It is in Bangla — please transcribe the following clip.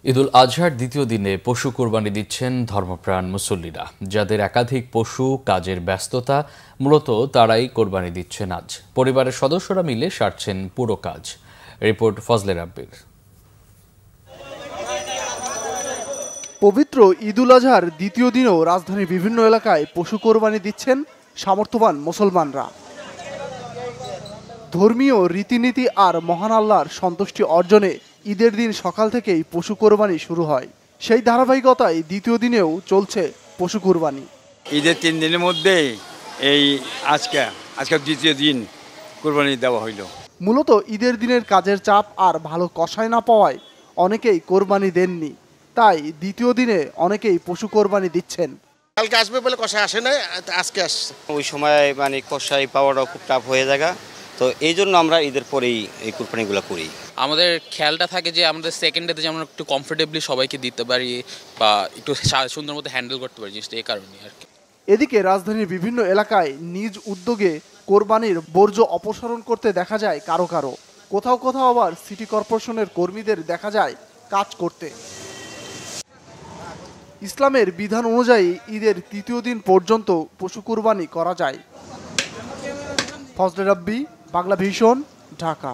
ঈদুল আজহার দ্বিতীয় দিনে পশু কোরবানি দিচ্ছেন ধর্মপ্রাণ মুসল্লিরা। যাদের একাধিক পশু, কাজের ব্যস্ততা, মূলত তারাই কোরবানি দিচ্ছেন আজ। পরিবারের সদস্যরা মিলে সারছেন পুরো কাজ। রিপোর্ট ফজলে রাব্বির। পবিত্র ঈদুল আজহার দ্বিতীয় দিনেও রাজধানীর বিভিন্ন এলাকায় পশু কোরবানি দিচ্ছেন সামর্থ্যবান মুসলমানরা। ধর্মীয় রীতিনীতি আর মহান আল্লাহর সন্তুষ্টি অর্জনে ঈদের দিন সকাল থেকেই পশু কোরবানি শুরু হয়। সেই ধারাবাহিকতায় দ্বিতীয় দিনেও চলছে পশু কোরবানি। ঈদের 3 দিনের মধ্যে এই আজকে দ্বিতীয় দিন কোরবানি দেওয়া হইল। মূলত ঈদের দিনের কাজের চাপ আর ভালো কষাই না পাওয়ায় অনেকেই কোরবানি দেননি। তাই দ্বিতীয় দিনে অনেকেই পশু কোরবানি দিচ্ছেন। কালকে আসবে বলে কষাই আসে না, আজকে আসছে। ওই সময় মানে কষাই পাওয়াটাও খুব টাফ হয়ে যায়, তো এই জন্য আমরা ঈদের পরেই এই কোরবানিগুলো করি। আমাদের খেয়ালটা থাকে যে আমাদের সেকেন্ড ডেতে যেমন একটু কমফোর্টেবলি সবাইকে দিতে পারি বা একটু সুন্দর মতো হ্যান্ডেল করতে পারি জিনিসটা, এই কারণে আর কি। এদিকে রাজধানীর বিভিন্ন এলাকায় নিজ উদ্যোগে কোরবানির বর্জ্য অপসারণ করতে দেখা যায় কারো কারো। কোথাও কোথাও আবার সিটি কর্পোরেশনের কর্মীদের দেখা যায় কাজ করতে। ইসলামের বিধান অনুযায়ী ঈদের তৃতীয় দিন পর্যন্ত পশু কুরবানি করা যায়। ফজলে রাব্বি, বাংলা ভিশন, ঢাকা।